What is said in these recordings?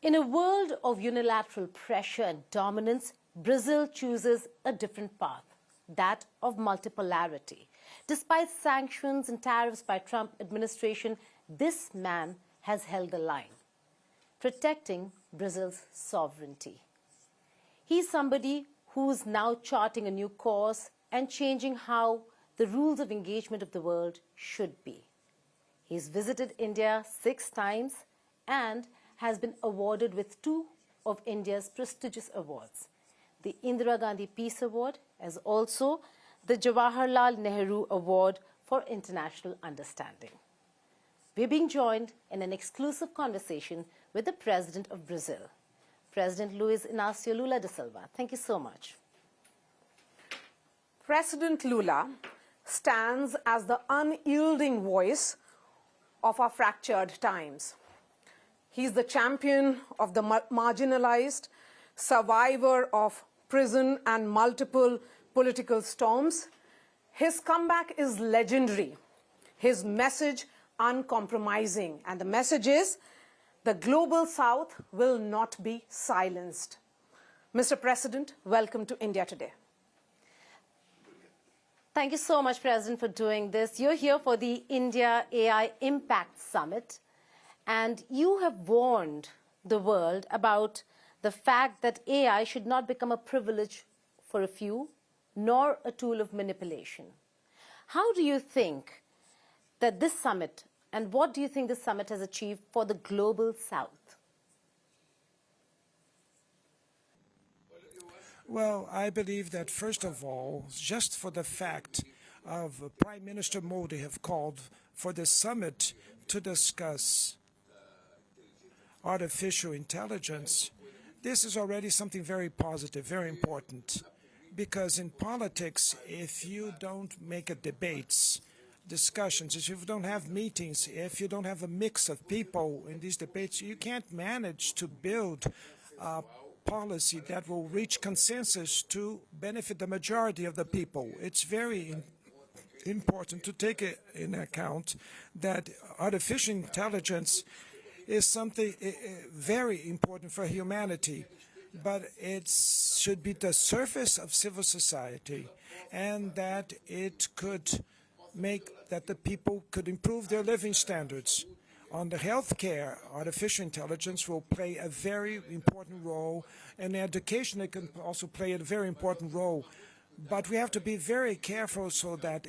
In a world of unilateral pressure and dominance, Brazil chooses a different path, that of multipolarity. Despite sanctions and tariffs by Trump administration, this man has held the line, protecting Brazil's sovereignty. He's somebody who's now charting a new course and changing how the rules of engagement of the world should be. He's visited India 6 times and has been awarded with 2 of India's prestigious awards, the Indira Gandhi Peace Award as also the Jawaharlal Nehru Award for International Understanding. We're being joined in an exclusive conversation with the President of Brazil, President Luiz Inácio Lula da Silva. Thank you so much. President Lula stands as the unyielding voice of our fractured times. He's the champion of the marginalized, survivor of prison and multiple political storms. His comeback is legendary, his message uncompromising, and the message is the global South will not be silenced. Mr. President, welcome to India today. Thank you so much, President, for doing this. You're here for the India AI Impact Summit, and you have warned the world about the fact that AI should not become a privilege for a few, nor a tool of manipulation. How do you think that this summit, and what do you think this summit has achieved for the global South? Well, I believe that, first of all, just for the fact of Prime Minister Modi have called for the summit to discuss artificial intelligence, this is already something very positive, very important. Because in politics, if you don't make it debates, discussions, if you don't have meetings, if you don't have a mix of people in these debates, you can't manage to build policy that will reach consensus to benefit the majority of the people. It's very important to take in account that artificial intelligence is something very important for humanity, but it should be the surface of civil society, and that it could make that the people could improve their living standards. On the healthcare, artificial intelligence will play a very important role, and education it can also play a very important role. But we have to be very careful so that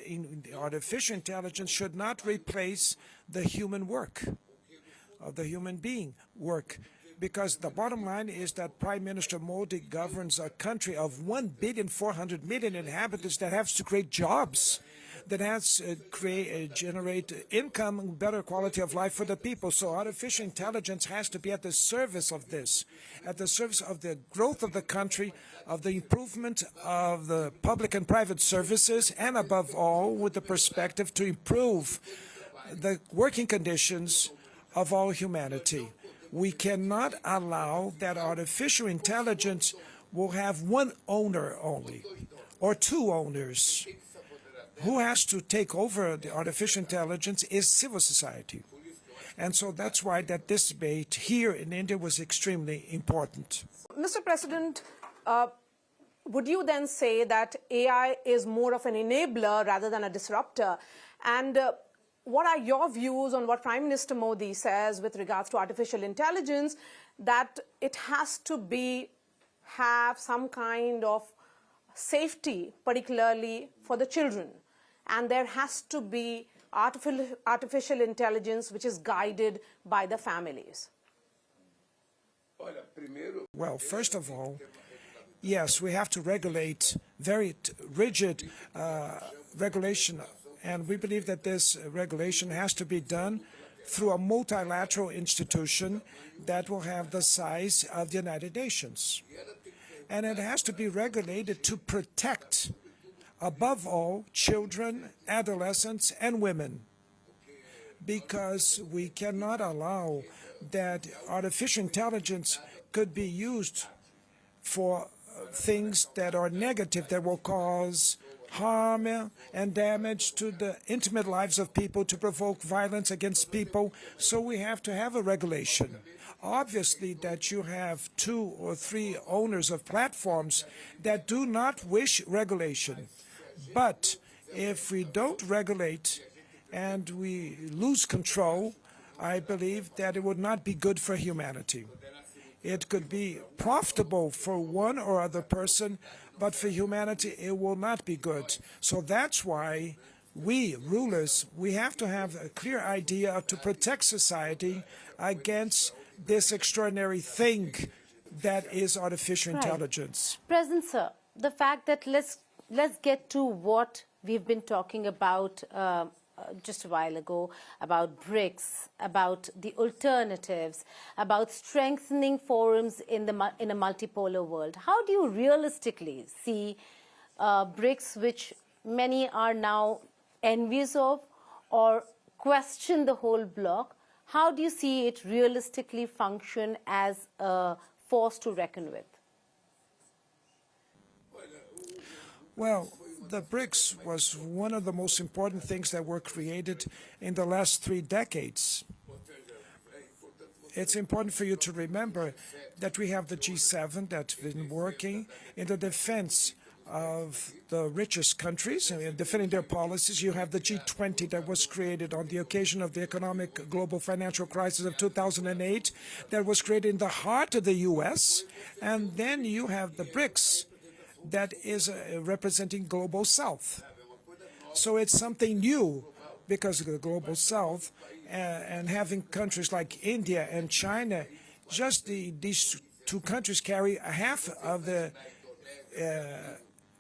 artificial intelligence should not replace the human work, of the human being work. Because the bottom line is that Prime Minister Modi governs a country of 1,400,000,000 inhabitants that has to create jobs, that has to generate income and better quality of life for the people. So artificial intelligence has to be at the service of this, at the service of the growth of the country, of the improvement of the public and private services, and above all, with the perspective to improve the working conditions of all humanity. We cannot allow that artificial intelligence will have one owner only, or 2 owners. Who has to take over the artificial intelligence is civil society. And so that's why that this debate here in India was extremely important. Mr. President, would you then say that AI is more of an enabler rather than a disruptor? And what are your views on what Prime Minister Modi says with regards to artificial intelligence, that it has to have some kind of safety, particularly for the children, and there has to be artificial intelligence which is guided by the families? Well, first of all, yes, we have to regulate very rigid regulation, and we believe that this regulation has to be done through a multilateral institution that will have the size of the United Nations. And it has to be regulated to protect, above all, children, adolescents, and women, because we cannot allow that artificial intelligence could be used for things that are negative, that will cause harm and damage to the intimate lives of people, to provoke violence against people. So we have to have a regulation. Obviously that you have 2 or 3 owners of platforms that do not wish regulation. But if we don't regulate and we lose control, I believe that it would not be good for humanity. It could be profitable for one or other person, but for humanity it will not be good. So that's why we, rulers, we have to have a clear idea to protect society against this extraordinary thing that is artificial intelligence. President Sir, the fact that let's get to what we've been talking about just a while ago, about BRICS, about the alternatives, about strengthening forums in a multipolar world. How do you realistically see BRICS, which many are now envious of or question the whole bloc? How do you see it realistically function as a force to reckon with? Well, the BRICS was one of the most important things that were created in the last 3 decades. It's important for you to remember that we have the G7 that's been working in the defense of the richest countries and defending their policies. You have the G20 that was created on the occasion of the economic global financial crisis of 2008 that was created in the heart of the U.S. And then you have the BRICS that is representing Global South. So it's something new because of the Global South and having countries like India and China, just these 2 countries carry half of the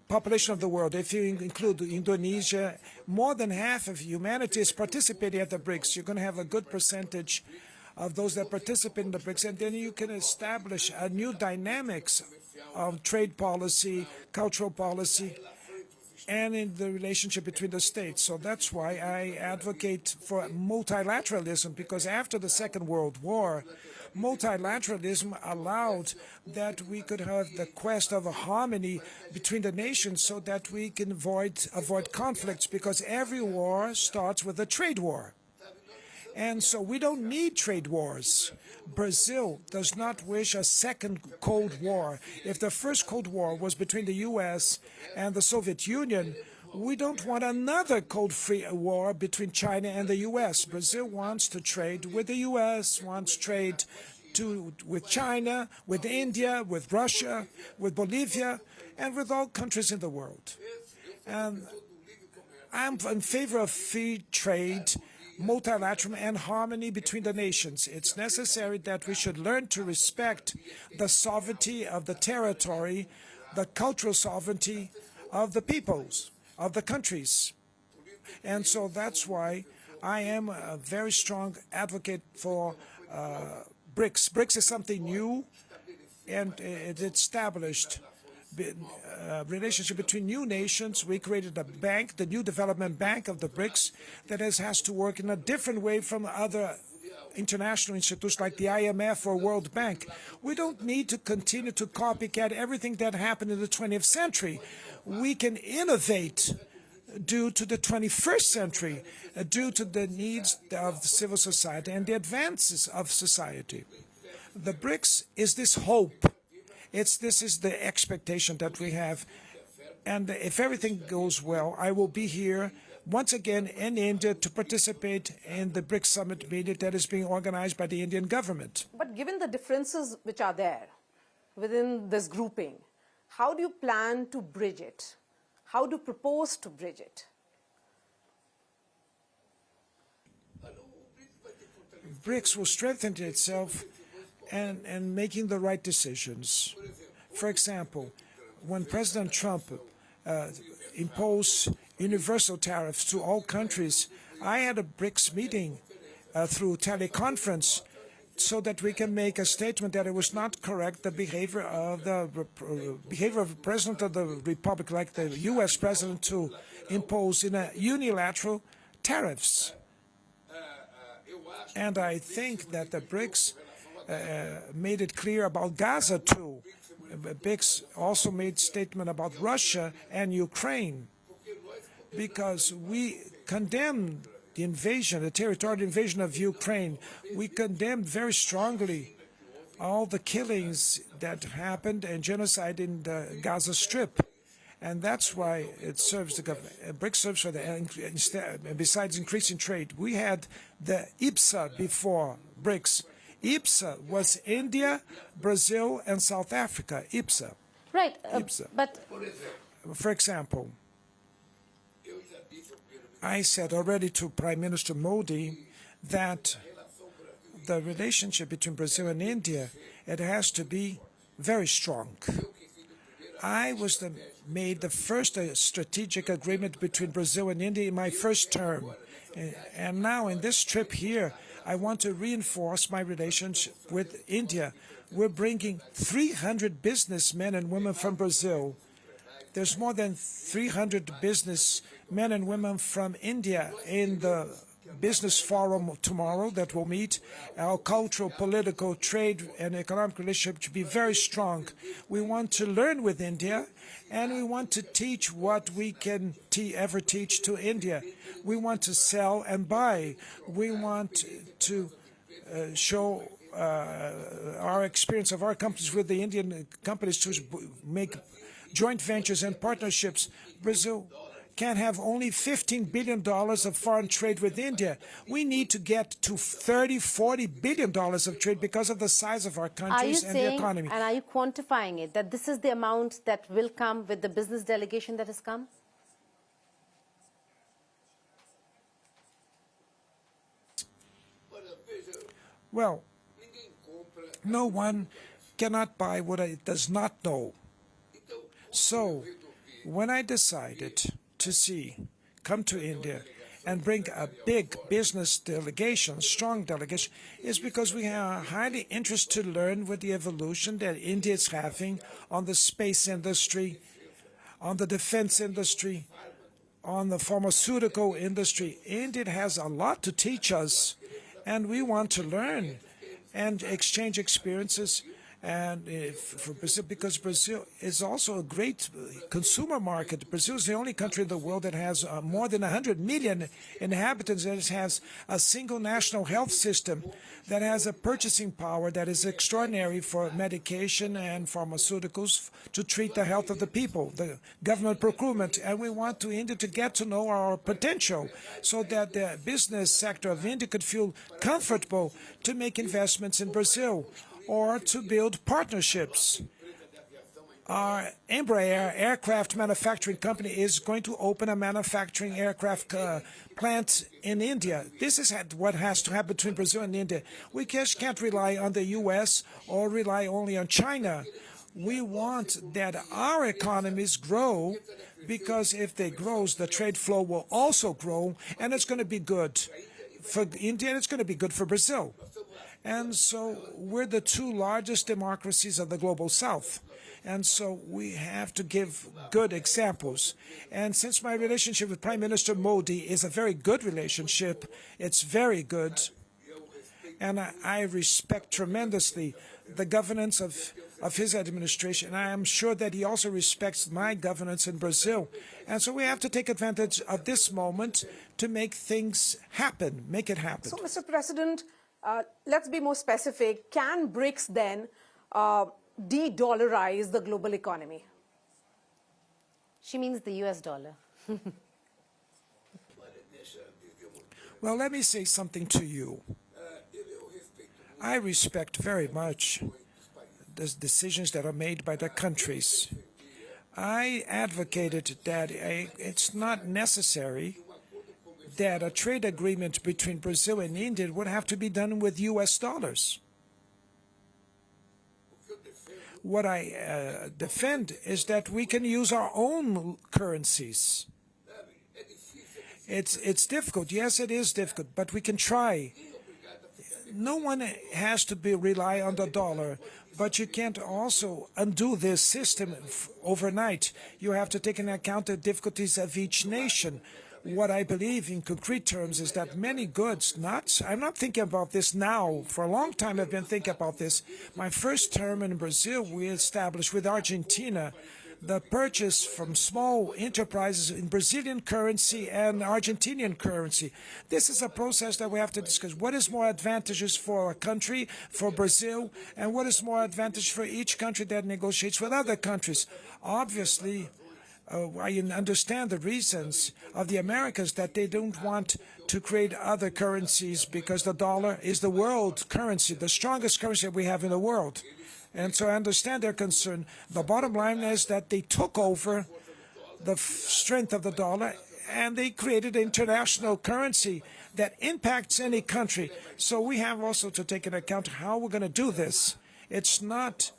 population of the world. If you include Indonesia, more than half of humanity is participating at the BRICS. You're going to have a good percentage of those that participate in the BRICS, and then you can establish a new dynamics of trade policy, cultural policy, and in the relationship between the states. So that's why I advocate for multilateralism, because after the Second World War, multilateralism allowed that we could have the quest of a harmony between the nations so that we can avoid conflicts, because every war starts with a trade war. And so we don't need trade wars. Brazil does not wish a second Cold War. If the first Cold War was between the U.S. and the Soviet Union, we don't want another Cold War between China and the U.S. Brazil wants to trade with the U.S., wants trade with China, with India, with Russia, with Bolivia, and with all countries in the world. And I'm in favor of free trade, multilateral, and harmony between the nations. It's necessary that we should learn to respect the sovereignty of the territory, the cultural sovereignty of the peoples, of the countries. And so that's why I am a very strong advocate for BRICS. BRICS is something new, and it established relationship between new nations. We created a bank, the New Development Bank of the BRICS, that has to work in a different way from other international institutions like the IMF or World Bank. We don't need to continue to copycat everything that happened in the 20th century. We can innovate due to the 21st century, due to the needs of the civil society and the advances of society. The BRICS is this hope. This is the expectation that we have. And if everything goes well, I will be here once again in India to participate in the BRICS Summit meeting that is being organized by the Indian government. But given the differences which are there within this grouping, how do you plan to bridge it? How do you propose to bridge it? BRICS will strengthen itself and making the right decisions. For example, when President Trump imposed universal tariffs to all countries, I had a BRICS meeting through teleconference so that we can make a statement that it was not correct, the behavior of the President of the Republic, like the U.S. President, to impose in a unilateral tariffs. And I think that the BRICS made it clear about Gaza too. BRICS also made statement about Russia and Ukraine. because we condemn the invasion, the territorial invasion of Ukraine. We condemn very strongly all the killings that happened and genocide in the Gaza Strip. And that's why it serves the government. BRICS serves for the, besides increasing trade. We had the IPSA before BRICS. IPSA was India, Brazil, and South Africa. IPSA. Right. IPSA. But for example, I said already to Prime Minister Modi that the relationship between Brazil and India, it has to be very strong. I made the first strategic agreement between Brazil and India in my first term. And now in this trip here, I want to reinforce my relationship with India. We're bringing 300 businessmen and women from Brazil. There's more than 300 businessmen and women from India in the business forum tomorrow that will meet. Our cultural, political, trade, and economic relationship should be very strong. We want to learn with India, and we want to teach what we can ever teach to India. We want to sell and buy. We want to show our experience of our companies with the Indian companies to make joint ventures and partnerships. Brazil can have only $15 billion of foreign trade with India. We need to get to $30–40 billion of trade because of the size of our countries and the economy. And are you quantifying it, that this is the amount that will come with the business delegation that has come? Well, no one cannot buy what it does not know. So, when I decided to come to India and bring a big business delegation, strong delegation, is because we are highly interested to learn with the evolution that India is having on the space industry, on the defense industry, on the pharmaceutical industry. India has a lot to teach us, and we want to learn and exchange experiences. And for Brazil, because Brazil is also a great consumer market. Brazil is the only country in the world that has more than 100 million inhabitants, and it has a single national health system that has a purchasing power that is extraordinary for medication and pharmaceuticals to treat the health of the people, the government procurement. And we want India to get to know our potential so that the business sector of India could feel comfortable to make investments in Brazil or to build partnerships. Our Embraer aircraft manufacturing company is going to open a manufacturing aircraft plant in India. This is what has to happen between Brazil and India. We just can't rely on the U.S. or rely only on China. We want that our economies grow, because if they grow, the trade flow will also grow, and it's going to be good for India, and it's going to be good for Brazil. And so we're the two largest democracies of the global south. And so we have to give good examples. And since my relationship with Prime Minister Modi is a very good relationship, it's very good, and I respect tremendously the governance of his administration. I am sure that he also respects my governance in Brazil. And so we have to take advantage of this moment to make things happen, make it happen. So, Mr. President, let's be more specific. Can BRICS then de-dollarize the global economy? She means the US dollar. Well, let me say something to you. I respect very much the decisions that are made by the countries. I advocated that it's not necessary that a trade agreement between Brazil and India would have to be done with US dollars. What I defend is that we can use our own currencies. It's difficult. Yes, it is difficult, but we can try. No one has to rely on the dollar, but you can't also undo this system overnight. You have to take into account the difficulties of each nation. What I believe in concrete terms is that many goods, I'm not thinking about this now. For a long time I've been thinking about this. My first term in Brazil, we established with Argentina the purchase from small enterprises in Brazilian currency and Argentinian currency. This is a process that we have to discuss. What is more advantageous for a country, for Brazil, and what is more advantageous for each country that negotiates with other countries? Obviously, I understand the reasons of the Americans that they don't want to create other currencies because the dollar is the world currency, the strongest currency we have in the world. And so I understand their concern. The bottom line is that they took over the strength of the dollar and they created an international currency that impacts any country. So we have also to take into account how we're going to do this. It's not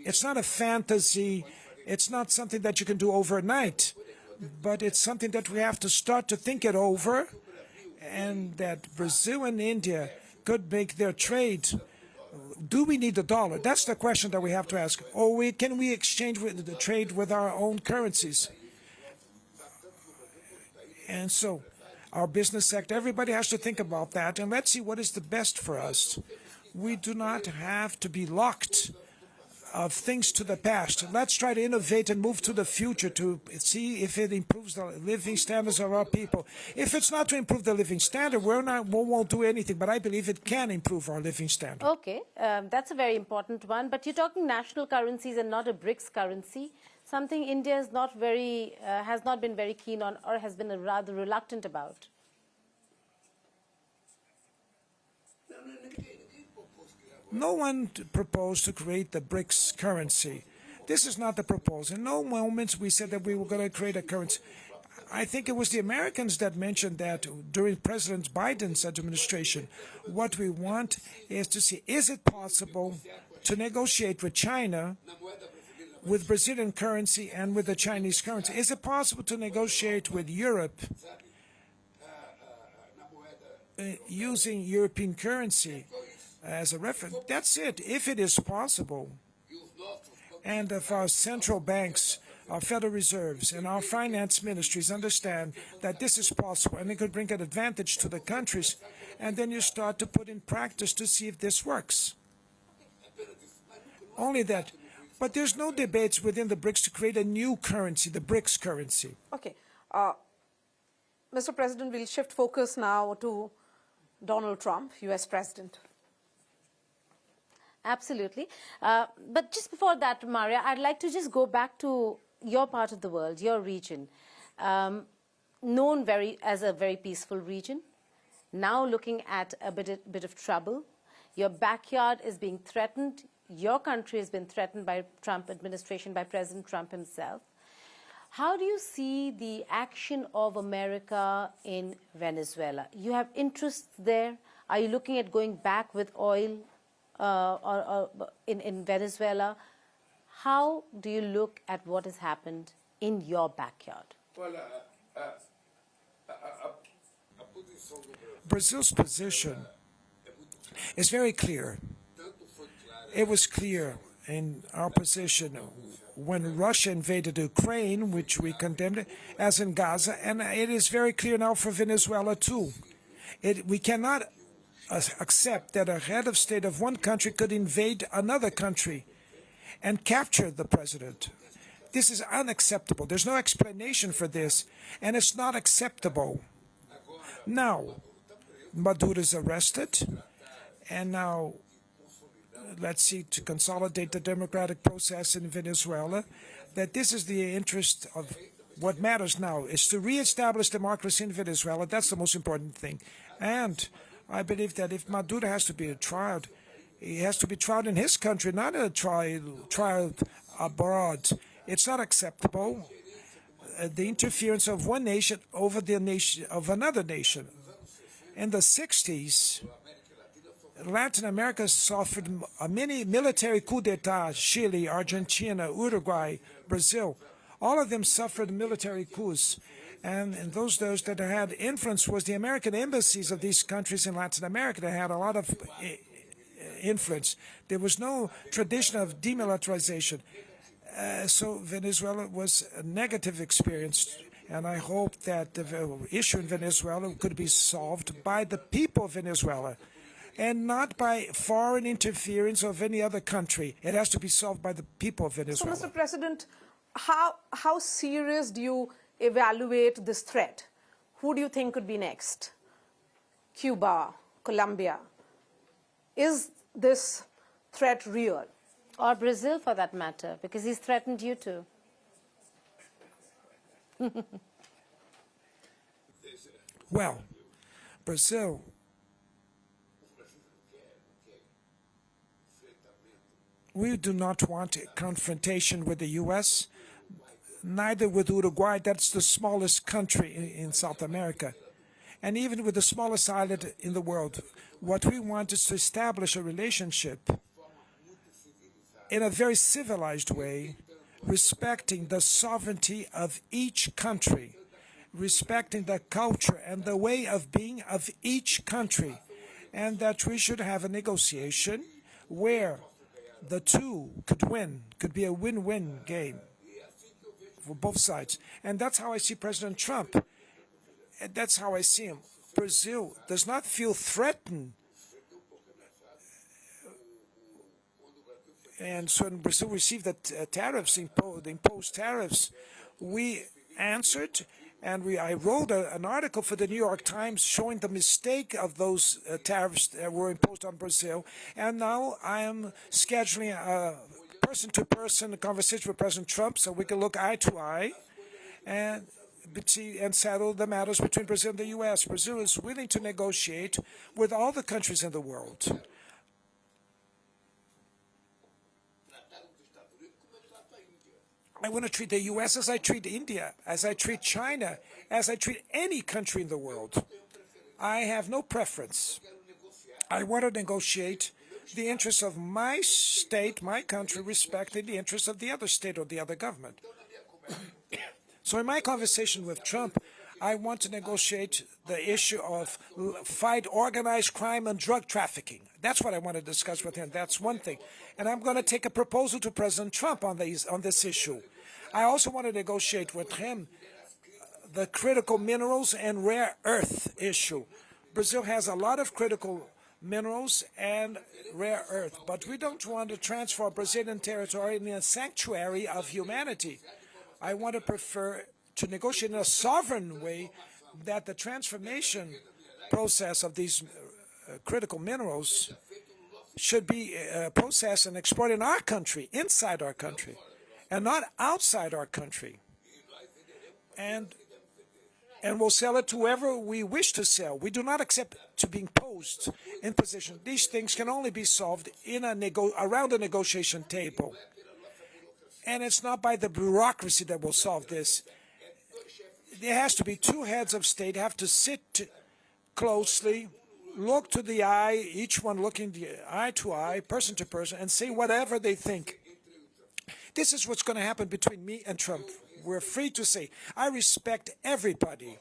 a fantasy. It's not something that you can do overnight, but it's something that we have to start to think it over, and that Brazil and India could make their trade. Do we need the dollar? That's the question that we have to ask. Or can we exchange the trade with our own currencies? And so our business sector, everybody has to think about that, and let's see what is the best for us. We do not have to be locked of things to the past. Let's try to innovate and move to the future to see if it improves the living standards of our people. If it's not to improve the living standard, we won't do anything, but I believe it can improve our living standard. Okay, that's a very important one, but you're talking national currencies and not a BRICS currency, something India is not very, has not been very keen on or has been rather reluctant about. No one proposed to create the BRICS currency. This is not the proposal. In no moments we said that we were going to create a currency. I think it was the Americans that mentioned that during President Biden's administration. What we want is to see, is it possible to negotiate with China, with Brazilian currency and with the Chinese currency? Is it possible to negotiate with Europe using European currency as a reference? That's it, if it is possible. And if our central banks, our Federal Reserves, and our finance ministries understand that this is possible and it could bring an advantage to the countries, and then you start to put in practice to see if this works. Only that. But there's no debates within the BRICS to create a new currency, the BRICS currency. Okay. Mr. President, we'll shift focus now to Donald Trump, U.S. President. Absolutely. But just before that, Maria, I'd like to just go back to your part of the world, your region, known as a very peaceful region, now looking at a bit of trouble. Your backyard is being threatened. Your country has been threatened by Trump administration, by President Trump himself. How do you see the action of America in Venezuela? You have interests there. Are you looking at going back with oil in Venezuela? How do you look at what has happened in your backyard? Well, Brazil's position is very clear. It was clear in our position when Russia invaded Ukraine, which we condemned, as in Gaza, and it is very clear now for Venezuela too. We cannot accept that a head of state of one country could invade another country and capture the president. This is unacceptable. There's no explanation for this, and it's not acceptable. Now, Maduro is arrested, and now let's see, to consolidate the democratic process in Venezuela, that this is the interest of what matters now, is to reestablish democracy in Venezuela. That's the most important thing. And I believe that if Maduro has to be tried, he has to be tried in his country, not a trial abroad. It's not acceptable. The interference of one nation over the nation of another nation. In the 60s, Latin America suffered many military coups d'etat. Chile, Argentina, Uruguay, Brazil. All of them suffered military coups. And those that had influence was the American embassies of these countries in Latin America that had a lot of influence. There was no tradition of demilitarization. So Venezuela was a negative experience. And I hope that the issue in Venezuela could be solved by the people of Venezuela, and not by foreign interference of any other country. It has to be solved by the people of Venezuela. So, Mr. President, how serious do you evaluate this threat? Who do you think could be next? Cuba, Colombia. Is this threat real? Or Brazil, for that matter, because he's threatened you too. Well, Brazil we do not want a confrontation with the U.S., neither with Uruguay. That's the smallest country in South America. And even with the smallest island in the world, what we want is to establish a relationship in a very civilized way, respecting the sovereignty of each country, respecting the culture and the way of being of each country, and that we should have a negotiation where the two could win, could be a win-win game for both sides. And that's how I see President Trump. And that's how I see him. Brazil does not feel threatened. And so when Brazil received the tariffs, the imposed tariffs, we answered, and I wrote an article for the New York Times showing the mistake of those tariffs that were imposed on Brazil. And now I am scheduling a person-to-person conversation with President Trump so we can look eye to eye and settle the matters between Brazil and the U.S. Brazil is willing to negotiate with all the countries in the world. I want to treat the U.S. as I treat India, as I treat China, as I treat any country in the world. I have no preference. I want to negotiate the interests of my state, my country, respecting the interests of the other state or the other government. So in my conversation with Trump, I want to negotiate the issue of fight organized crime and drug trafficking. That's what I want to discuss with him. That's one thing. And I'm going to take a proposal to President Trump on this issue. I also want to negotiate with him the critical minerals and rare earth issue. Brazil has a lot of critical minerals and rare earth, but we don't want to transform Brazilian territory into a sanctuary of humanity. I want to prefer to negotiate in a sovereign way that the transformation process of these critical minerals should be processed and exported in our country, inside our country, and not outside our country. And we'll sell it to whoever we wish to sell. We do not accept to be imposed in position. These things can only be solved in around a negotiation table. And it's not by the bureaucracy that will solve this. There has to be two heads of state, have to sit closely, look to the eye, each one looking eye to eye, person to person, and say whatever they think. This is what's going to happen between me and Trump. We're free to say, I respect everybody,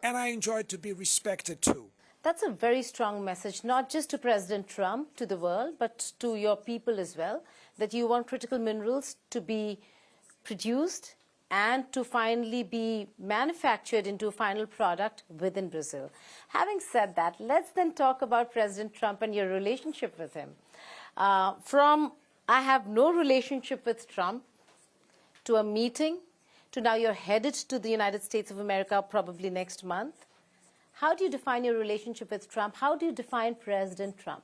and I enjoy to be respected too. That's a very strong message, not just to President Trump, to the world, but to your people as well, that you want critical minerals to be produced and to finally be manufactured into a final product within Brazil. Having said that, let's then talk about President Trump and your relationship with him. From I have no relationship with Trump to a meeting to now you're headed to the United States of America probably next month. How do you define your relationship with Trump? How do you define President Trump?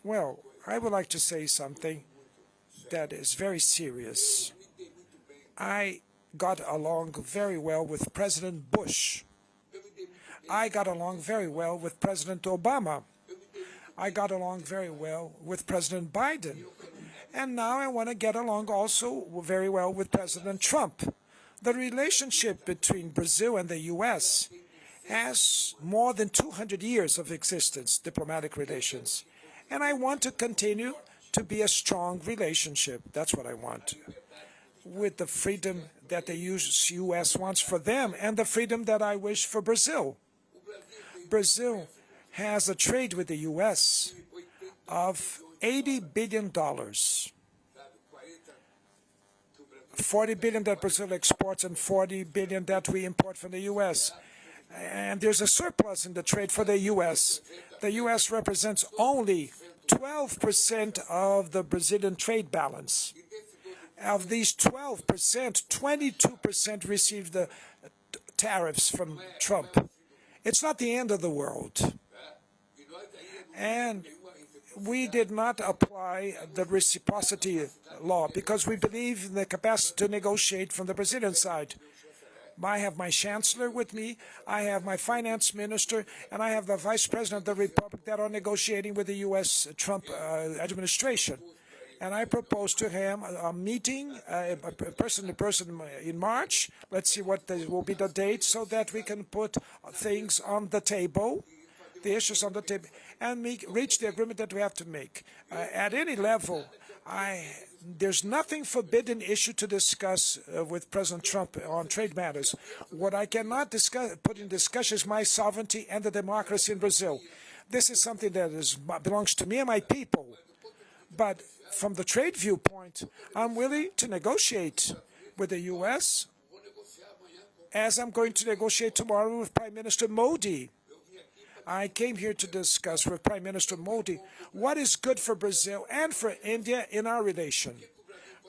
Well, I would like to say something that is very serious. I got along very well with President Bush. I got along very well with President Obama. I got along very well with President Biden. And now I want to get along also very well with President Trump. The relationship between Brazil and the U.S. has more than 200 years of existence, diplomatic relations. And I want to continue to be a strong relationship. That's what I want. With the freedom that the U.S. wants for them and the freedom that I wish for Brazil. Brazil has a trade with the U.S. of $80 billion. $40 billion that Brazil exports and $40 billion that we import from the U.S. And there's a surplus in the trade for the U.S. The U.S. represents only 12% of the Brazilian trade balance. Of these 12%, 22% received the tariffs from Trump. It's not the end of the world. And we did not apply the reciprocity law because we believe in the capacity to negotiate from the Brazilian side. I have my chancellor with me, I have my finance minister, and I have the vice president of the republic that are negotiating with the U.S. Trump administration. And I proposed to him a meeting, person to person in March. Let's see what will be the date so that we can put things on the table, the issues on the table, and reach the agreement that we have to make. At any level, there's nothing forbidden issue to discuss with President Trump on trade matters. What I cannot put in discussion is my sovereignty and the democracy in Brazil. This is something that belongs to me and my people. But from the trade viewpoint, I'm willing to negotiate with the U.S. as I'm going to negotiate tomorrow with Prime Minister Modi. I came here to discuss with Prime Minister Modi what is good for Brazil and for India in our relation.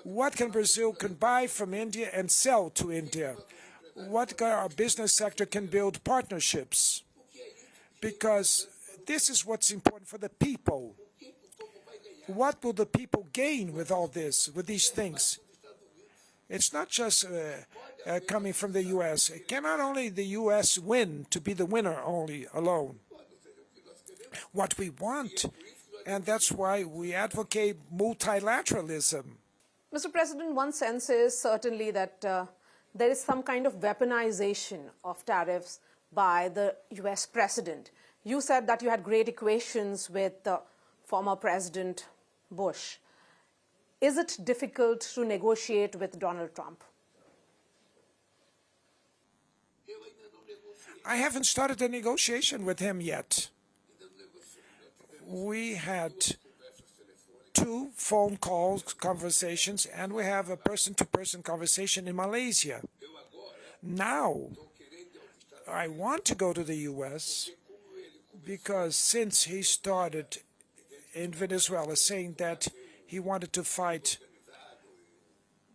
What can Brazil buy from India and sell to India? What our business sector can build partnerships? Because this is what's important for the people. What will the people gain with all this, with these things? It's not just coming from the U.S. It cannot only the U.S. win to be the winner only alone. What we want, and that's why we advocate multilateralism. Mr. President, one sense is certainly that there is some kind of weaponization of tariffs by the U.S. president. You said that you had great equations with former President Bush. Is it difficult to negotiate with Donald Trump? I haven't started a negotiation with him yet. We had 2 phone calls, conversations, and we have a person-to-person conversation in Malaysia. Now, I want to go to the U.S. because since he started in Venezuela saying that he wanted to fight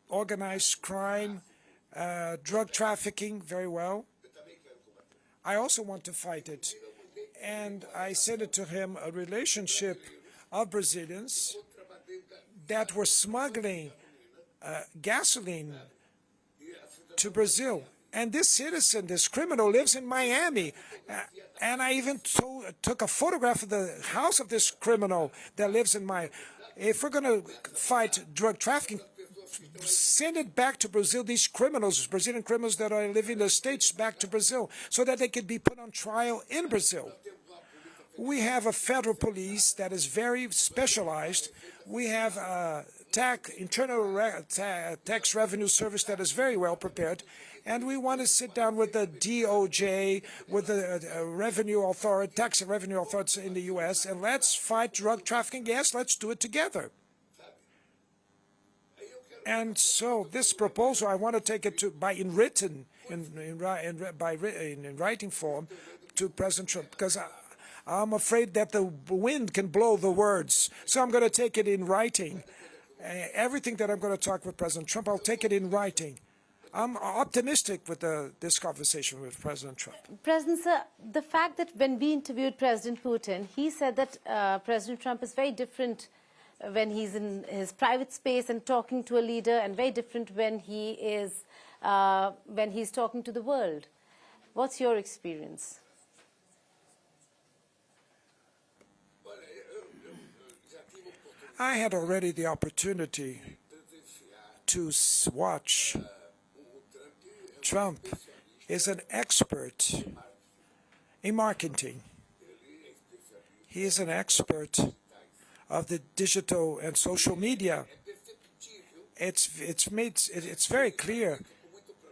organized crime, drug trafficking very well, I also want to fight it. And I said it to him, a relationship of Brazilians that were smuggling gasoline to Brazil. And this citizen, this criminal, lives in Miami. And I even took a photograph of the house of this criminal that lives in Miami. If we're going to fight drug trafficking, send it back to Brazil, these criminals, Brazilian criminals that are living in the States, back to Brazil, so that they could be put on trial in Brazil. We have a federal police that is very specialized. We have a internal tax revenue service that is very well prepared. And we want to sit down with the DOJ, with the revenue authority, tax and revenue authorities in the U.S., and let's fight drug trafficking. Yes, let's do it together. And so this proposal, I want to take it in writing form to President Trump, because I'm afraid that the wind can blow the words. So I'm going to take it in writing. Everything that I'm going to talk with President Trump, I'll take it in writing. I'm optimistic with this conversation with President Trump. President, sir, the fact that when we interviewed President Putin, he said that President Trump is very different when he's in his private space and talking to a leader, and very different when he's talking to the world. What's your experience? I had already the opportunity to watch. Trump is an expert in marketing. He is an expert of the digital and social media. It's very clear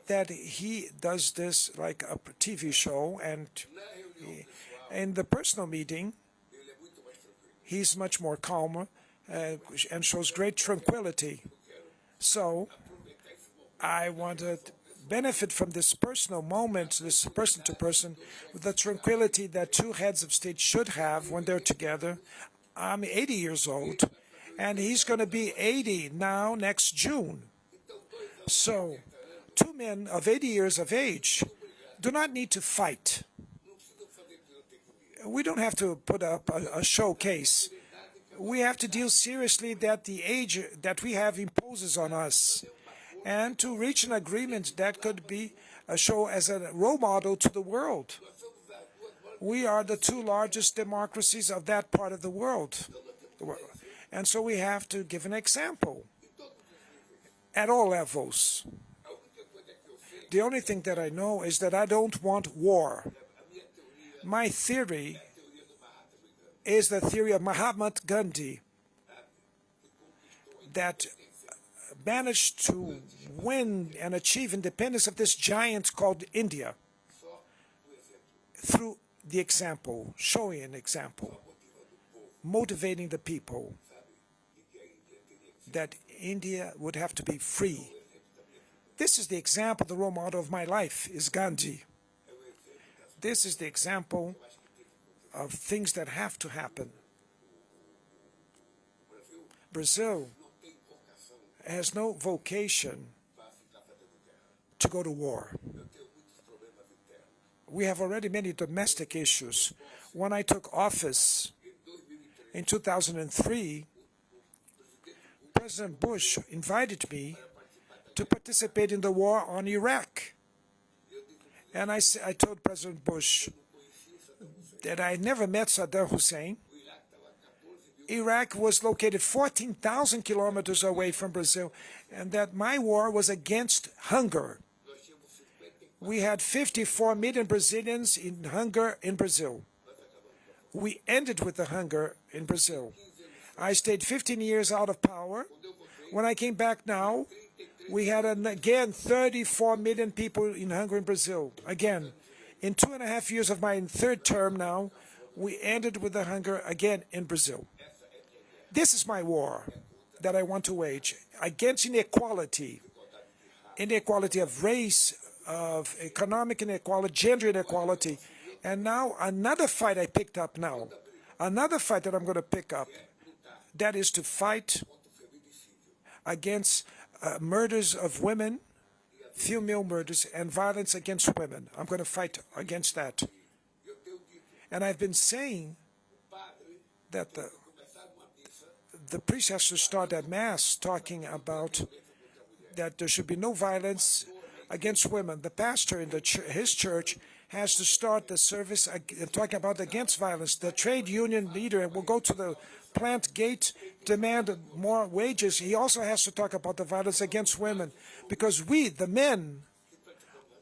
that he does this like a TV show, and in the personal meeting, he's much more calmer and shows great tranquility. So I want to benefit from this personal moment, this person-to-person, with the tranquility that 2 heads of state should have when they're together. I'm 80 years old, and he's going to be 80 now next June. So, two men of 80 years of age do not need to fight. We don't have to put up a showcase. We have to deal seriously that the age that we have imposes on us, and to reach an agreement that could be a show as a role model to the world. We are the two largest democracies of that part of the world. And so we have to give an example at all levels. The only thing that I know is that I don't want war. My theory is the theory of Mahatma Gandhi, that managed to win and achieve independence of this giant called India through the example, showing an example, motivating the people that India would have to be free. This is the example, the role model of my life is Gandhi. This is the example of things that have to happen. Brazil has no vocation to go to war. We have already many domestic issues. When I took office in 2003, President Bush invited me to participate in the war on Iraq. And I told President Bush that I never met Saddam Hussein. Iraq was located 14,000 kilometers away from Brazil, and that my war was against hunger. We had 54 million Brazilians in hunger in Brazil. We ended with the hunger in Brazil. I stayed 15 years out of power. When I came back now, we had, again, 34 million people in hunger in Brazil. Again, in 2.5 years of my third term now, we ended with the hunger again in Brazil. This is my war that I want to wage against inequality, inequality of race, of economic inequality, gender inequality. And now another fight I picked up now, another fight that I'm going to pick up, that is to fight against murders of women, female murders, and violence against women. I'm going to fight against that. And I've been saying that the priest has to start at Mass talking about that there should be no violence against women. The pastor in his church has to start the service talking about against violence. The trade union leader will go to the plant gate, demand more wages. He also has to talk about the violence against women, because we, the men,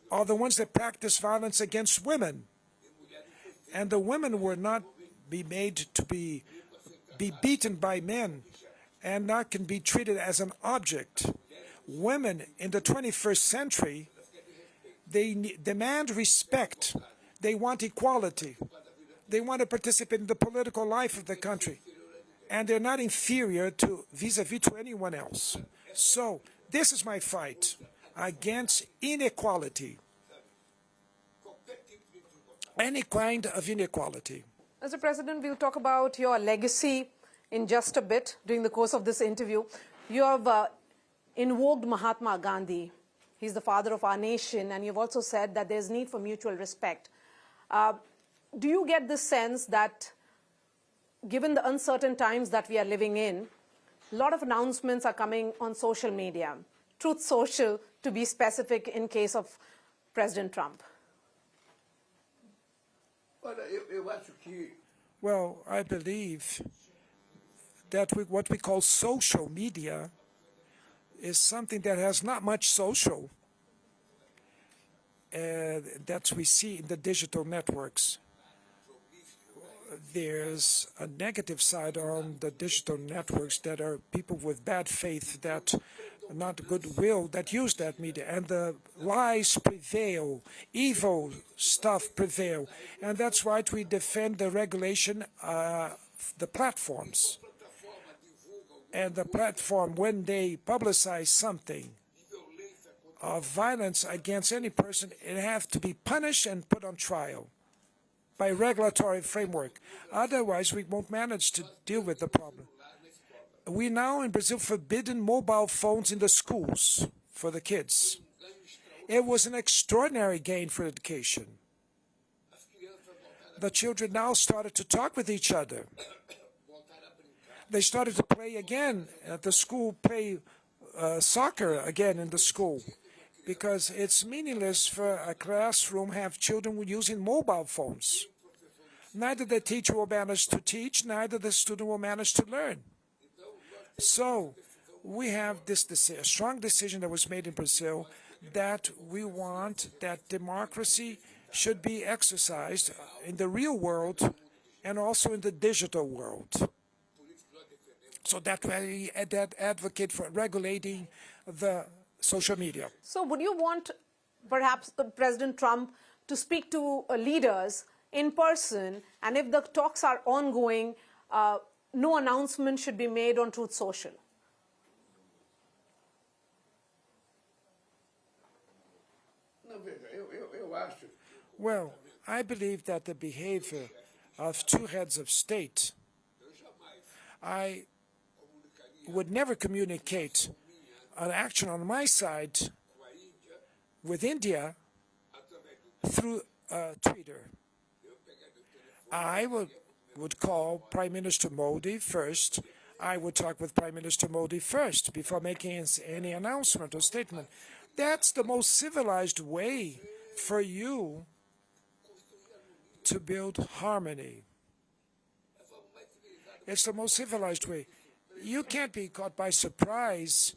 are the ones that practice violence against women. And the women were not be made to be beaten by men and not can be treated as an object. Women in the 21st century, they demand respect. They want equality. They want to participate in the political life of the country. And they're not inferior to vis-a-vis to anyone else. So this is my fight against inequality. Any kind of inequality. Mr. President, we'll talk about your legacy in just a bit during the course of this interview. You have invoked Mahatma Gandhi. He's the father of our nation, and you've also said that there's need for mutual respect. Do you get the sense that, given the uncertain times that we are living in, a lot of announcements are coming on social media, Truth Social to be specific in case of President Trump? Well, I believe that what we call social media is something that has not much social that we see in the digital networks. There's a negative side on the digital networks that are people with bad faith, that not goodwill, that use that media, and the lies prevail, evil stuff prevail, and that's why we defend the regulation the platforms. And the platform, when they publicize something of violence against any person, it has to be punished and put on trial. by regulatory framework. Otherwise, we won't manage to deal with the problem. We now in Brazil forbidden mobile phones in the schools for the kids. It was an extraordinary gain for education. The children now started to talk with each other. They started to play again at the school, play soccer again in the school, because it's meaningless for a classroom have children using mobile phones. Neither the teacher will manage to teach, neither the student will manage to learn. So we have this a strong decision that was made in Brazil that we want that democracy should be exercised in the real world and also in the digital world. So that we advocate for regulating the social media. So would you want perhaps President Trump to speak to leaders in person, and if the talks are ongoing, no announcement should be made on Truth Social? Well, I believe that the behavior of two heads of state, I would never communicate an action on my side with India through Twitter. I would call Prime Minister Modi first. I would talk with Prime Minister Modi first before making any announcement or statement. That's the most civilized way for you to build harmony. It's the most civilized way. You can't be caught by surprise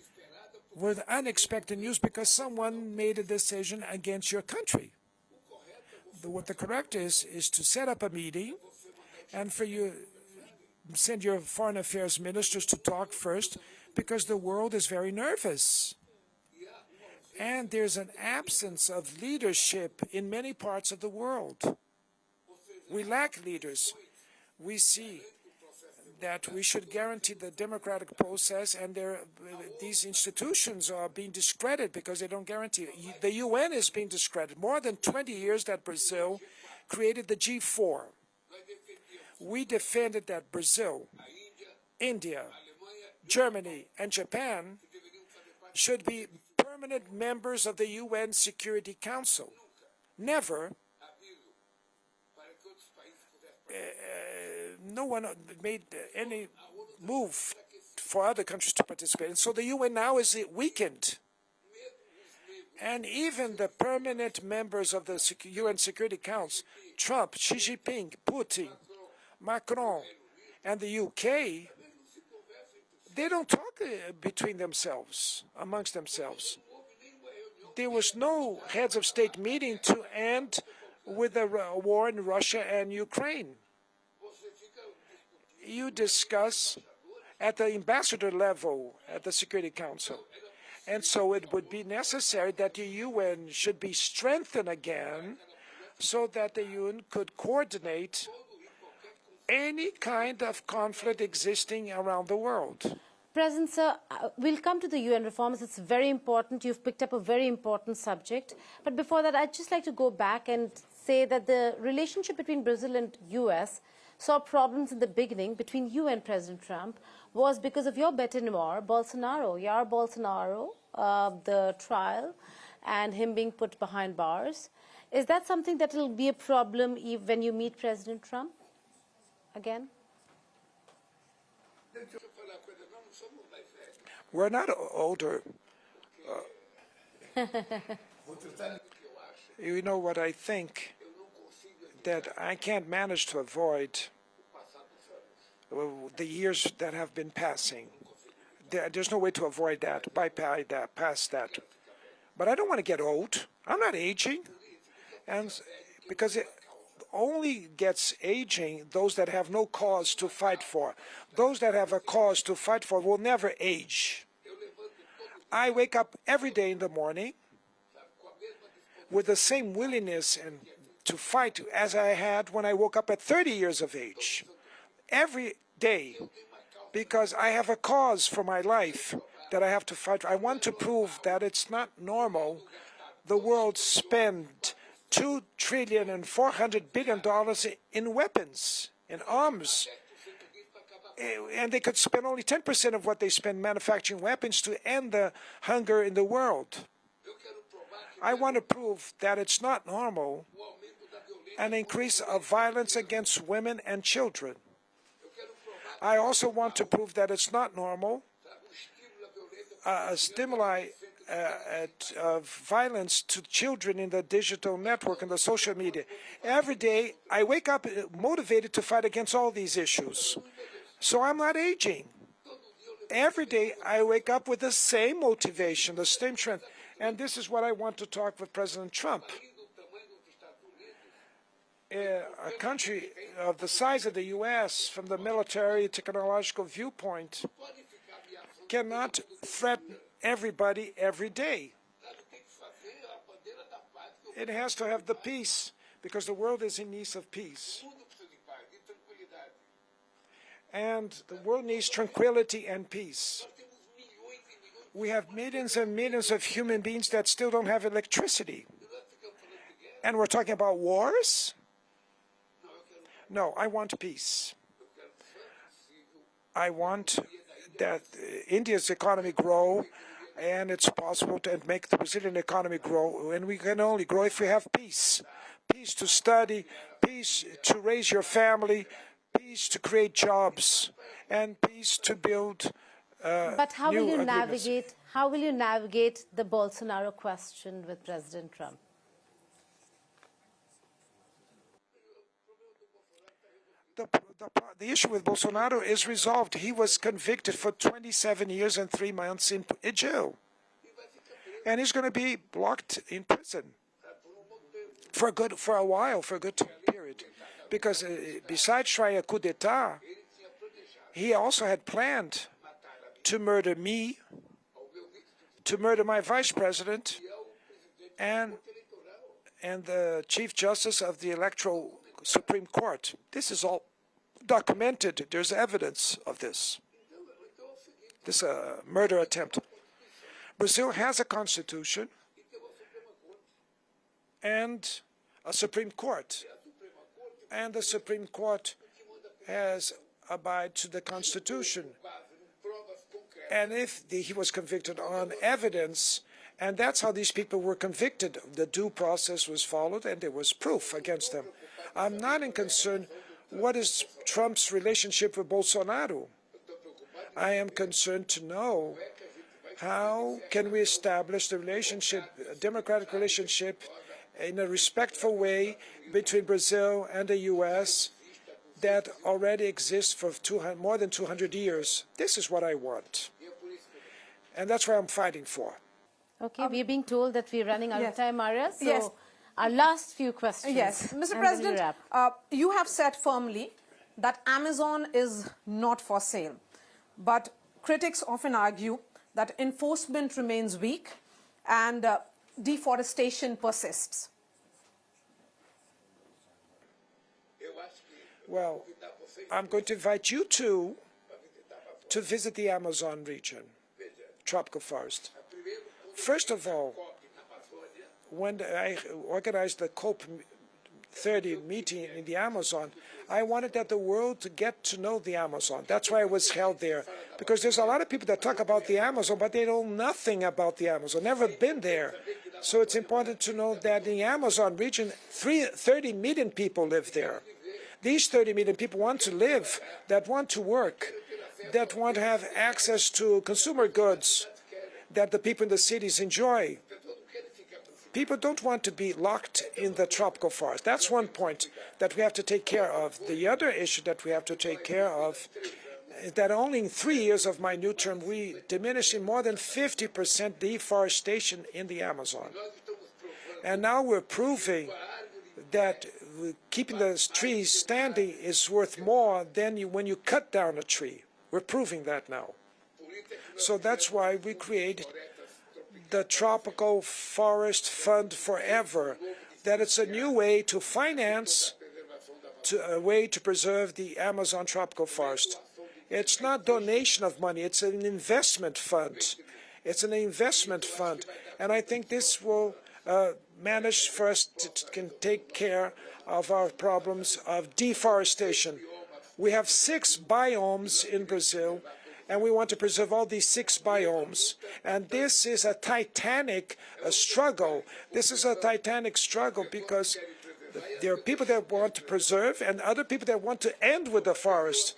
with unexpected news because someone made a decision against your country. What the correct is to set up a meeting and for you send your foreign affairs ministers to talk first, because the world is very nervous. And there's an absence of leadership in many parts of the world. We lack leaders. We see that we should guarantee the democratic process, and these institutions are being discredited because they don't guarantee it. The UN is being discredited. More than 20 years that Brazil created the G4. We defended that Brazil, India, Germany, and Japan should be permanent members of the UN Security Council. Never. No one made any move for other countries to participate. And so the UN now is weakened. And even the permanent members of the UN Security Council, Trump, Xi Jinping, Putin, Macron, and the UK, they don't talk between themselves, amongst themselves. There was no heads of state meeting to end with the war in Russia and Ukraine. You discuss at the ambassador level at the Security Council. And so it would be necessary that the UN should be strengthened again so that the UN could coordinate any kind of conflict existing around the world. President, sir, we'll come to the UN reforms. It's very important. You've picked up a very important subject. But before that, I'd just like to go back and say that the relationship between Brazil and US saw problems in the beginning between you and President Trump was because of your bête noire, Bolsonaro, Jair Bolsonaro, the trial, and him being put behind bars. Is that something that will be a problem when you meet President Trump again? We're not older. You know what I think? That I can't manage to avoid the years that have been passing. There's no way to avoid that, bypass that, past that. But I don't want to get old. I'm not aging. And because it only gets aging those that have no cause to fight for. Those that have a cause to fight for will never age. I wake up every day in the morning with the same willingness and to fight as I had when I woke up at 30 years of age. Every day, because I have a cause for my life that I have to fight for. I want to prove that it's not normal the world spend $2 trillion and $400 billion in weapons, in arms. And they could spend only 10% of what they spend manufacturing weapons to end the hunger in the world. I want to prove that it's not normal an increase of violence against women and children. I also want to prove that it's not normal a stimuli of violence to children in the digital network and the social media. Every day, I wake up motivated to fight against all these issues. So I'm not aging. Every day, I wake up with the same motivation, the same trend. And this is what I want to talk with President Trump. A country of the size of the U.S., from the military technological viewpoint, cannot threaten everybody every day. It has to have the peace, because the world is in need of peace. And the world needs tranquility and peace. We have millions and millions of human beings that still don't have electricity. And we're talking about wars? No, I want peace. I want that India's economy grow, and it's possible to make the Brazilian economy grow, and we can only grow if we have peace. Peace to study, peace to raise your family, peace to create jobs, and peace to build But how will you agreements. navigate the Bolsonaro question with President Trump? The issue with Bolsonaro is resolved. He was convicted for 27 years and 3 months in jail. And he's going to be locked in prison for a while, for a good period. Because besides trying a coup d'etat, he also had planned to murder me, to murder my vice president, and the Chief Justice of the Electoral Supreme Court. This is all documented. There's evidence of this murder attempt. Brazil has a constitution and a Supreme Court. And the Supreme Court has abided to the Constitution. And if he was convicted on evidence, and that's how these people were convicted, the due process was followed and there was proof against them. I'm not in concern what is Trump's relationship with Bolsonaro. I am concerned to know how can we establish the relationship, a democratic relationship, in a respectful way between Brazil and the U.S. that already exists for more than 200 years. This is what I want. And that's what I'm fighting for. Okay, we're being told that we're running out of time, Maria. So Yes. our last few questions. Yes, Mr. and then we President, wrap. you have said firmly that Amazon is not for sale. But critics often argue that enforcement remains weak and deforestation persists. Well, I'm going to invite you two to visit the Amazon region, tropical forest. First of all, when I organized the COP30 meeting in the Amazon, I wanted that the world to get to know the Amazon. That's why it was held there. Because there's a lot of people that talk about the Amazon, but they know nothing about the Amazon, never been there. So it's important to know that in the Amazon region, 30 million people live there. These 30 million people want to live, that want to work, that want to have access to consumer goods that the people in the cities enjoy. People don't want to be locked in the tropical forest. That's one point that we have to take care of. The other issue that we have to take care of is that only in 3 years of my new term, we diminished in more than 50% deforestation in the Amazon. And now we're proving that keeping the trees standing is worth more than when you cut down a tree. We're proving that now. So that's why we created the Tropical Forest Fund Forever, that it's a new way to finance, a way to preserve the Amazon tropical forest. It's not donation of money, it's an investment fund. It's an investment fund. And I think this will manage first to take care of our problems of deforestation. We have 6 biomes in Brazil, and we want to preserve all these 6 biomes. And this is a titanic struggle. This is a titanic struggle because there are people that want to preserve and other people that want to end with the forest.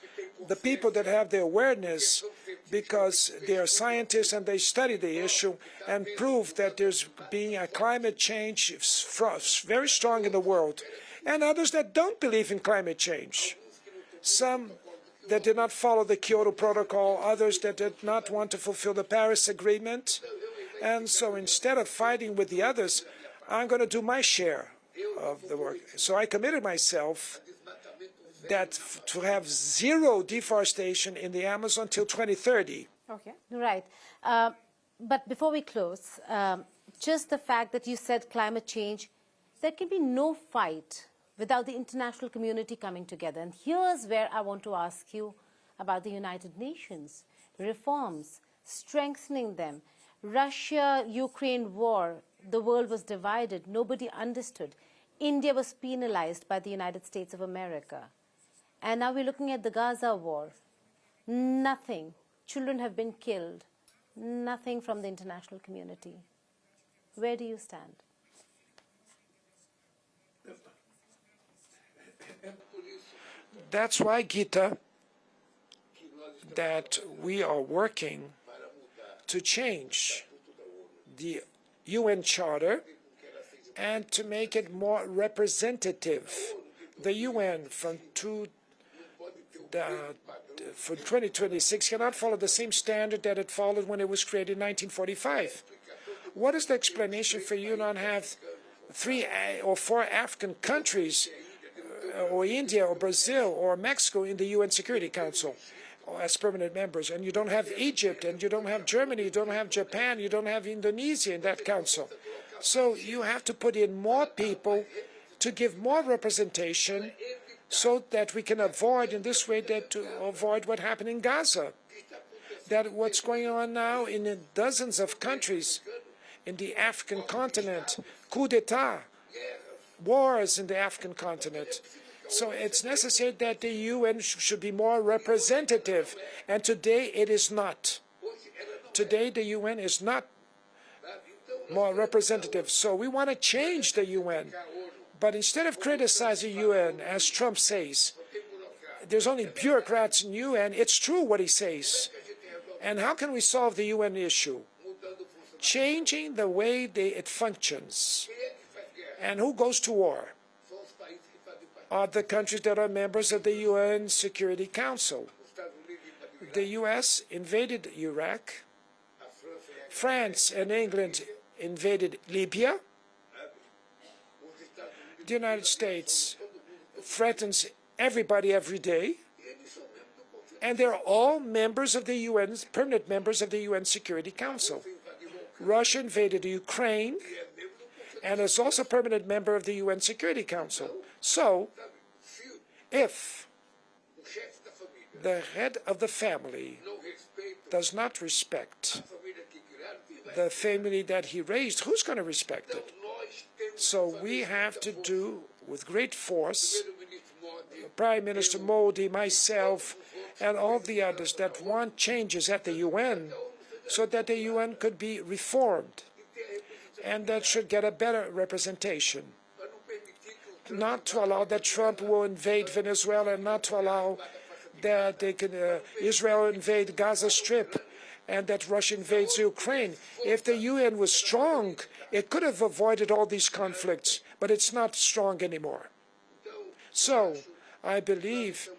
The people that have the awareness because they are scientists and they study the issue and prove that there's being a climate change very strong in the world. And others that don't believe in climate change. Some that did not follow the Kyoto Protocol, others that did not want to fulfill the Paris Agreement. And so instead of fighting with the others, I'm going to do my share of the work. So I committed myself that to have 0 deforestation in the Amazon till 2030. Okay. Right. But before we close, just the fact that you said climate change, there can be no fight without the international community coming together. And here's where I want to ask you about the United Nations, reforms, strengthening them. Russia-Ukraine war, the world was divided, nobody understood. India was penalized by the United States of America. And now we're looking at the Gaza war. Nothing. Children have been killed. Nothing from the international community. Where do you stand? That's why, Gita, that we are working to change the UN Charter and to make it more representative. The UN from 2026 cannot follow the same standard that it followed when it was created in 1945. What is the explanation for you not have 3 or 4 African countries or India or Brazil or Mexico in the UN Security Council as permanent members, and you don't have Egypt, and you don't have Germany, you don't have Japan, you don't have Indonesia in that council. So you have to put in more people to give more representation so that we can avoid in this way to avoid what happened in Gaza. That what's going on now in dozens of countries in the African continent, coup d'etat, wars in the African continent. So it's necessary that the UN should be more representative, and today it is not. Today the UN is not more representative. So we want to change the UN. But instead of criticizing UN, as Trump says, there's only bureaucrats in UN, it's true what he says. And how can we solve the UN issue? Changing the way it functions. And who goes to war? Are the countries that are members of the UN Security Council. The U.S. invaded Iraq. France and England invaded Libya. The United States threatens everybody every day. And they're all members of the UN, permanent members of the UN Security Council. Russia invaded Ukraine and is also a permanent member of the UN Security Council. So, if the head of the family does not respect the family that he raised, who's going to respect it? So we have to do, with great force, Prime Minister Modi, myself, and all the others that want changes at the UN so that the UN could be reformed and that should get a better representation. Not to allow that Trump will invade Venezuela, and not to allow that Israel invade Gaza Strip and that Russia invades Ukraine. If the UN was strong, it could have avoided all these conflicts, but it's not strong anymore. So I believe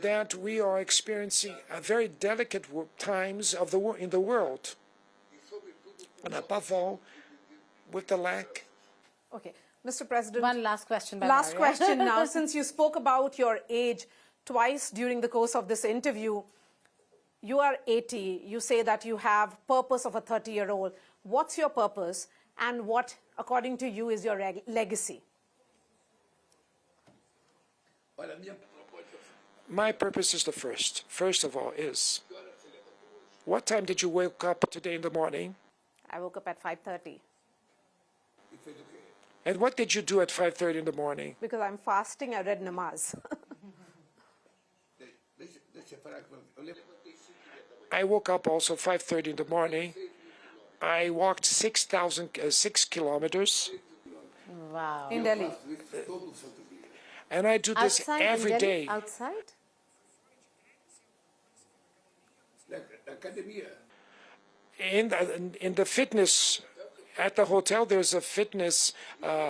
that we are experiencing a very delicate times in the world, and above all, with the lack. Okay, Mr. President. One last question. Last question now. Since you spoke about your age twice during the course of this interview, you are 80. You say that you have purpose of a 30-year-old. What's your purpose, and what, according to you, is your legacy? My purpose is the first. First of all is, what time did you wake up today in the morning? I woke up at 5:30. And what did you do at 5:30 in the morning? Because I'm fasting, I read namaz. I woke up also 5:30 in the morning. I walked 6 kilometers. Wow. In Delhi. And I do this Outside every in Delhi? day. Outside? In the fitness, at the hotel, there's a fitness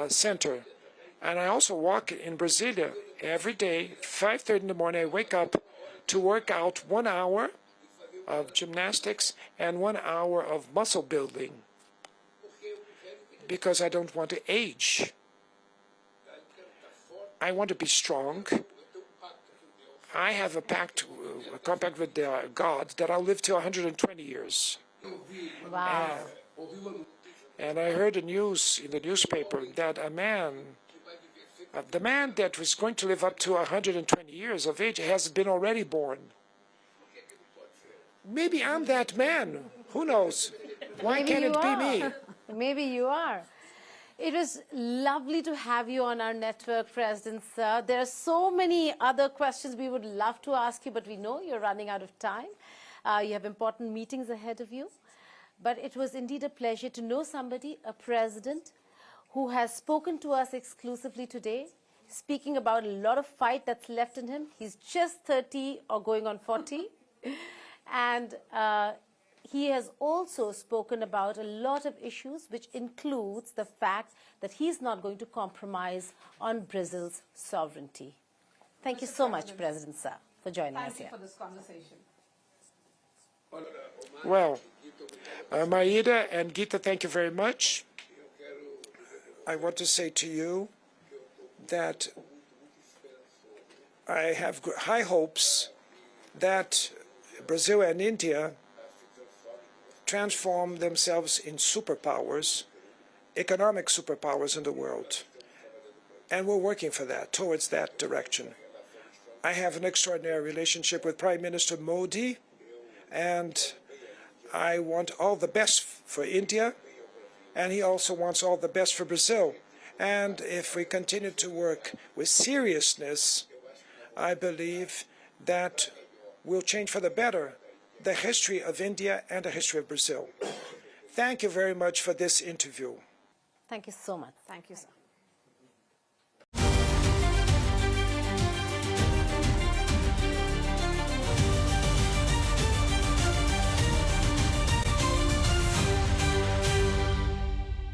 center. And I also walk in Brasilia every day, 5:30 in the morning. I wake up to work out 1 hour of gymnastics and 1 hour of muscle building because I don't want to age. I want to be strong. I have a compact with God that I'll live till 120 years. Wow. And I heard in the newspaper that the man that was going to live up to 120 years of age has been already born. Maybe I'm that man. Who knows? Why can't it be me? Maybe you are. It was lovely to have you on our network, President Sir. There are so many other questions we would love to ask you, but we know you're running out of time. You have important meetings ahead of you. But it was indeed a pleasure to know somebody, a president, who has spoken to us exclusively today, speaking about a lot of fight that's left in him. He's just 30 or going on 40. And he has also spoken about a lot of issues, which includes the fact that he's not going to compromise on Brazil's sovereignty. Thank you so much, President Sir, for joining us here. Thank you for this conversation. Well, Maida and Gita, thank you very much. I want to say to you that I have high hopes that Brazil and India transform themselves in superpowers, economic superpowers in the world. And we're working for that, towards that direction. I have an extraordinary relationship with Prime Minister Modi, and I want all the best for India, and he also wants all the best for Brazil. And if we continue to work with seriousness, I believe that we'll change for the better the history of India and the history of Brazil. Thank you very much for this interview. Thank you so much. Thank you, sir.